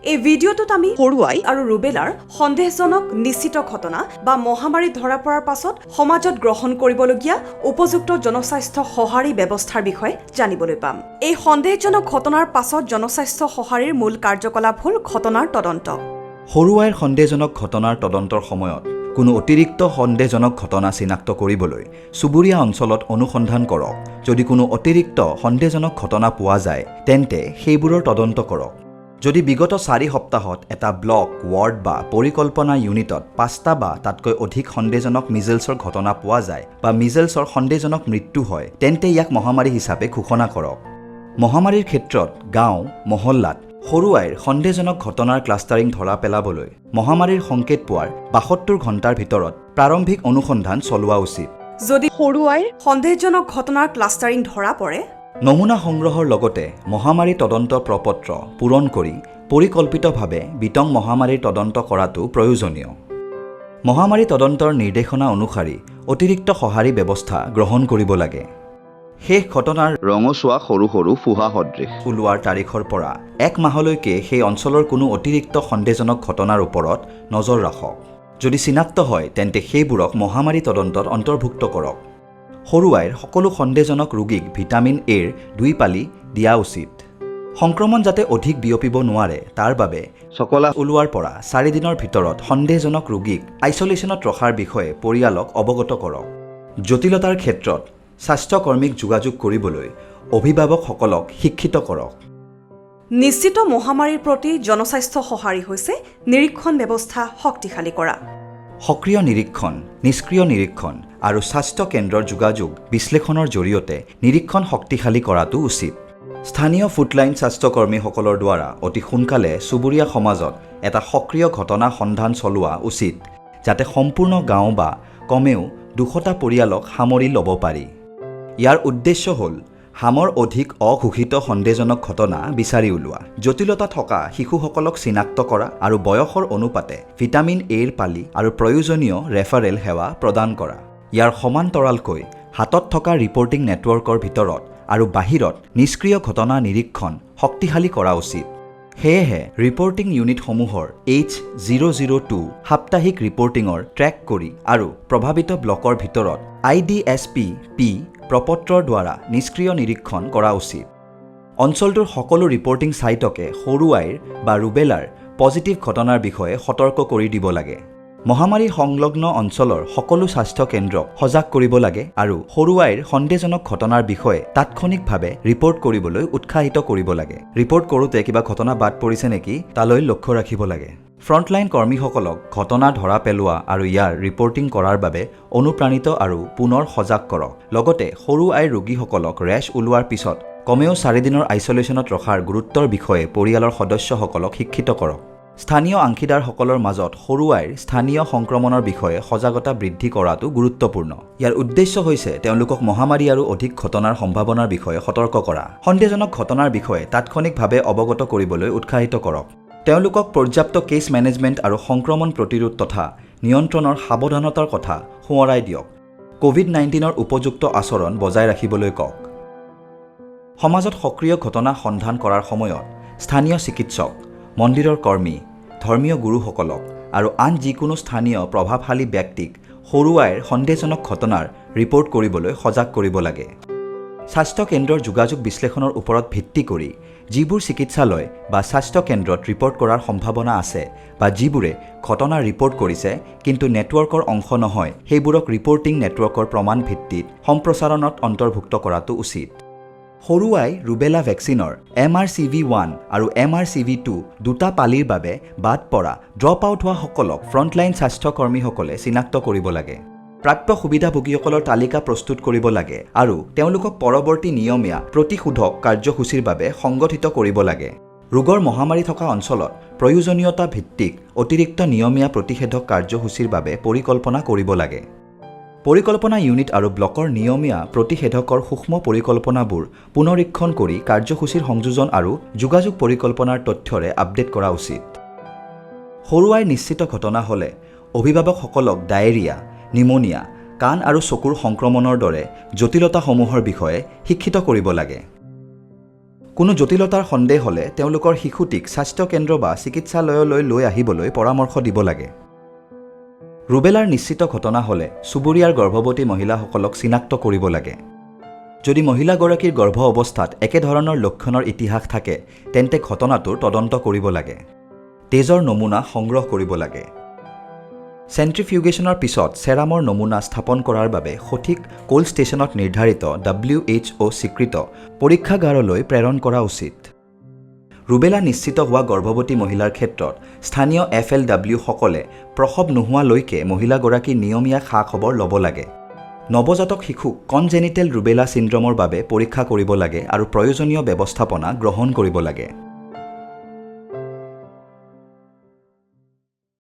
এই ভিডিঅ'টোত আমি হৰুৱাই আৰু ৰুবেলাৰ সন্দেহজনক নিশ্চিত ঘটনা বা মহামাৰী ধৰা পৰাৰ পাছত সমাজত গ্ৰহণ কৰিবলগীয়া উপযুক্ত জনস্বাস্থ্য সঁহাৰি ব্যৱস্থাৰ বিষয়ে জানিবলৈ পাম। এই সন্দেহজনক ঘটনাৰ পাছত জনস্বাস্থ্য সঁহাৰিৰ মূল কাৰ্যকলাপ হ'ল ঘটনাৰ তদন্ত। হৰুৱাইৰ সন্দেহজনক ঘটনাৰ তদন্তৰ সময়ত কোনো অতিৰিক্ত সন্দেহজনক ঘটনা চিনাক্ত কৰিবলৈ চুবুৰীয়া অঞ্চলত অনুসন্ধান কৰক। যদি কোনো অতিৰিক্ত সন্দেহজনক ঘটনা পোৱা যায় তেন্তে সেইবোৰৰ তদন্ত কৰক। যদি বিগত 4 সপ্তাহত এটা ব্লক, ৱাৰ্ড বা পৰিকল্পনা ইউনিটত 5টা বা তাতকৈ অধিক সন্দেহজনক মিজেলছৰ ঘটনা পোৱা যায় বা মিজেলছৰ সন্দেহজনক মৃত্যু হয় তেন্তে ইয়াক মহামাৰী হিচাপে ঘোষণা কৰক। মহামাৰীৰ ক্ষেত্ৰত গাঁও, মহল্লাত হৰুৱাইৰ সন্দেহজনক ঘটনাৰ ক্লাষ্টাৰিং ধৰা পেলাবলৈ মহামাৰীৰ সংকেত পোৱাৰ 72 ঘণ্টাৰ ভিতৰত প্ৰাৰম্ভিক অনুসন্ধান চলোৱা উচিত। যদি হৰুৱাইৰ সন্দেহজনক ঘটনাৰ ক্লাষ্টাৰিং ধৰা পৰে, নমুনা সংগ্ৰহৰ লগতে মহামাৰী তদন্ত প্ৰপত্ৰ পূৰণ কৰি পৰিকল্পিতভাৱে বিতং মহামাৰীৰ তদন্ত কৰাটো প্ৰয়োজনীয়। মহামাৰী তদন্তৰ নিৰ্দেশনা অনুসৰি অতিৰিক্ত সঁহাৰি ব্যৱস্থা গ্ৰহণ কৰিব লাগে। শেষ ঘটনাৰ ৰঙচুৱা সৰু সৰু ফুহা সদৃশ ওলোৱাৰ তাৰিখৰ পৰা 1 মাহলৈকে সেই অঞ্চলৰ কোনো অতিৰিক্ত সন্দেহজনক ঘটনাৰ ওপৰত নজৰ ৰাখক। যদি চিনাক্ত হয় তেন্তে সেইবোৰক মহামাৰী তদন্তত অন্তৰ্ভুক্ত কৰক। হৰুৱাইৰ সকলো সন্দেহজনক ৰোগীক ভিটামিন এৰ 2 পালি দিয়া উচিত। সংক্ৰমণ যাতে অধিক বিয়পিব নোৱাৰে তাৰ বাবে চকলা ওলোৱাৰ পৰা 4 দিনৰ ভিতৰত সন্দেহজনক ৰোগীক আইচোলেশ্যনত ৰখাৰ বিষয়ে পৰিয়ালক অৱগত কৰক। জটিলতাৰ ক্ষেত্ৰত স্বাস্থ্যকৰ্মীক যোগাযোগ কৰিবলৈ অভিভাৱকসকলক শিক্ষিত কৰক। নিশ্চিত মহামাৰীৰ প্ৰতি জনস্বাস্থ্য সঁহাৰি হৈছে নিৰীক্ষণ ব্যৱস্থা শক্তিশালী কৰা। সক্ৰিয় নিৰীক্ষণ, নিষ্ক্ৰিয় নিৰীক্ষণ আৰু স্বাস্থ্য কেন্দ্ৰৰ যোগাযোগ বিশ্লেষণৰ জৰিয়তে নিৰীক্ষণ শক্তিশালী কৰাটো উচিত। স্থানীয় ফুটলাইন স্বাস্থ্যকৰ্মীসকলৰ দ্বাৰা অতি সোনকালে চুবুৰীয়া সমাজত এটা সক্ৰিয় ঘটনা সন্ধান চলোৱা উচিত যাতে সম্পূৰ্ণ গাঁও বা কমেও 200টা পৰিয়ালক সামৰি ল'ব পাৰি। ইয়াৰ উদ্দেশ্য হ'ল হামৰ অধিক অঘোষিত সন্দেহজনক ঘটনা বিচাৰি উলিওৱা, জটিলতা থকা শিশুসকলক চিনাক্ত কৰা আৰু বয়সৰ অনুপাতে ভিটামিন এৰ পালি আৰু প্ৰয়োজনীয় ৰেফাৰেল সেৱা প্ৰদান কৰা। ইয়াৰ সমান্তৰালকৈ হাতত থকা ৰিপৰ্টিং নেটৱৰ্কৰ ভিতৰত আৰু বাহিৰত নিষ্ক্ৰিয় ঘটনা নিৰীক্ষণ শক্তিশালী কৰা উচিত। সেয়েহে ৰিপৰ্টিং ইউনিটসমূহৰ H002 সাপ্তাহিক ৰিপৰ্টিঙৰ ট্ৰেক কৰি আৰু প্ৰভাৱিত ব্লকৰ ভিতৰত IDSP-P প্ৰপত্ৰৰ দ্বাৰা নিষ্ক্ৰিয় নিৰীক্ষণ কৰা উচিত। অঞ্চলটোৰ সকলো ৰিপৰ্টিং ছাইটকে হৰুৱাইৰ বা ৰুবেলাৰ পজিটিভ ঘটনাৰ বিষয়ে সতৰ্ক কৰি দিব লাগে। মহামাৰী সংলগ্ন অঞ্চলৰ সকলো স্বাস্থ্য কেন্দ্ৰক সজাগ কৰিব লাগে আৰু হৰুৱাইৰ সন্দেহজনক ঘটনাৰ বিষয়ে তাৎক্ষণিকভাৱে ৰিপৰ্ট কৰিবলৈ উৎসাহিত কৰিব লাগে। ৰিপৰ্ট কৰোঁতে কিবা ঘটনা বাদ পৰিছে নেকি তালৈ লক্ষ্য ৰাখিব লাগে। ফ্ৰণ্টলাইন কৰ্মীসকলক ঘটনা ধৰা পেলোৱা আৰু ইয়াৰ ৰিপৰ্টিং কৰাৰ বাবে অনুপ্ৰাণিত আৰু পুনৰ সজাগ কৰক। লগতে হৰুৱাইৰ ৰোগীসকলক ৰেছ ওলোৱাৰ পিছত কমেও 4 দিনৰ আইচোলেশ্যনত ৰখাৰ গুৰুত্বৰ বিষয়ে পৰিয়ালৰ সদস্যসকলক শিক্ষিত কৰক। স্থানীয় অংশীদাৰসকলৰ মাজত হৰুৱাইৰ স্থানীয় সংক্ৰমণৰ বিষয়ে সজাগতা বৃদ্ধি কৰাটো গুৰুত্বপূৰ্ণ। ইয়াৰ উদ্দেশ্য হৈছে তেওঁলোকক মহামাৰী আৰু অধিক ঘটনাৰ সম্ভাৱনাৰ বিষয়ে সতৰ্ক কৰা, সন্দেহজনক ঘটনাৰ বিষয়ে তাৎক্ষণিকভাৱে অৱগত কৰিবলৈ উৎসাহিত কৰক। তেওঁলোকক পৰ্যাপ্ত কেছ মেনেজমেণ্ট আৰু সংক্ৰমণ প্ৰতিৰোধ তথা নিয়ন্ত্ৰণৰ সাৱধানতাৰ কথা সোঁৱৰাই দিয়ক। COVID-19ৰ উপযুক্ত আচৰণ বজাই ৰাখিবলৈ কওক। সমাজত সক্ৰিয় ঘটনা সন্ধান কৰাৰ সময়ত স্থানীয় চিকিৎসক, মন্দিৰৰ কৰ্মী, ধৰ্মীয় গুৰুসকলক আৰু আন যিকোনো স্থানীয় প্ৰভাৱশালী ব্যক্তিক হৰুৱাইৰ সন্দেহজনক ঘটনাৰ ৰিপৰ্ট কৰিবলৈ সজাগ কৰিব লাগে। স্বাস্থ্য কেন্দ্ৰৰ যোগাযোগ বিশ্লেষণৰ ওপৰত ভিত্তি কৰি যিবোৰ চিকিৎসালয় বা স্বাস্থ্য কেন্দ্ৰত ৰিপৰ্ট কৰাৰ সম্ভাৱনা আছে বা যিবোৰে ঘটনা ৰিপৰ্ট কৰিছে কিন্তু নেটৱৰ্কৰ অংশ নহয় সেইবোৰক ৰিপৰ্টিং নেটৱৰ্কৰ প্ৰমাণ ভিত্তিত সম্প্ৰচাৰণত অন্তৰ্ভুক্ত কৰাটো উচিত। হৰুৱাই ৰুবেলা ভেকচিনৰ MRCV1 আৰু MRCV2 দুটা পালিৰ বাবে বাদ পৰা ড্ৰপ আউট হোৱা সকলক ফ্ৰণ্টলাইন স্বাস্থ্যকৰ্মীসকলে চিনাক্ত কৰিব লাগে। প্ৰাপ্য সুবিধাভোগীসকলৰ তালিকা প্ৰস্তুত কৰিব লাগে আৰু তেওঁলোকক পৰৱৰ্তী নিয়মীয়া প্ৰতিষেধক কাৰ্যসূচীৰ বাবে সংগঠিত কৰিব লাগে। ৰোগৰ মহামাৰী থকা অঞ্চলত প্ৰয়োজনীয়তা ভিত্তিক অতিৰিক্ত নিয়মীয়া প্ৰতিষেধক কাৰ্যসূচীৰ বাবে পৰিকল্পনা কৰিব লাগে। পৰিকল্পনা ইউনিট আৰু ব্লকৰ নিয়মীয়া প্ৰতিষেধকৰ সূক্ষ্ম পৰিকল্পনাবোৰ পুনৰীক্ষণ কৰি কাৰ্যসূচীৰ সংযোজন আৰু যোগাযোগ পৰিকল্পনাৰ তথ্যৰে আপডেট কৰা উচিত। হৰুৱাইৰ নিশ্চিত ঘটনা হ'লে অভিভাৱকসকলক ডায়েৰিয়া, নিমনিয়া, কাণ আৰু চকুৰ সংক্ৰমণৰ দৰে জটিলতাসমূহৰ বিষয়ে শিক্ষিত কৰিব লাগে। কোনো জটিলতাৰ সন্দেহ হ'লে তেওঁলোকৰ শিশুটিক স্বাস্থ্য কেন্দ্ৰ বা চিকিৎসালয়লৈ লৈ আহিবলৈ পৰামৰ্শ দিব লাগে। ৰুবেলাৰ নিশ্চিত ঘটনা হ'লে চুবুৰীয়াৰ গৰ্ভৱতী মহিলাসকলক চিনাক্ত কৰিব লাগে। যদি মহিলাগৰাকীৰ গৰ্ভ অৱস্থাত একেধৰণৰ লক্ষণৰ ইতিহাস থাকে তেন্তে ঘটনাটোৰ তদন্ত কৰিব লাগে। তেজৰ নমুনা সংগ্ৰহ কৰিব লাগে। চেণ্ট্ৰিফিউগেশ্যনৰ পিছত চেৰামৰ নমুনা স্থাপন কৰাৰ বাবে সঠিক কোল্ড ষ্টেচনত নিৰ্ধাৰিত WHO স্বীকৃত পৰীক্ষাগাৰলৈ প্ৰেৰণ কৰা উচিত। ৰুবেলা নিশ্চিত হোৱা গৰ্ভৱতী মহিলাৰ ক্ষেত্ৰত স্থানীয় FLW সকলে প্ৰসৱ নোহোৱালৈকে মহিলাগৰাকীৰ নিয়মীয়া খা-খবৰ ল'ব লাগে। নৱজাতক শিশুক কনজেনিটেল ৰুবেলা চিণ্ড্ৰমৰ বাবে পৰীক্ষা কৰিব লাগে আৰু প্ৰয়োজনীয় ব্যৱস্থাপনা গ্ৰহণ কৰিব লাগে।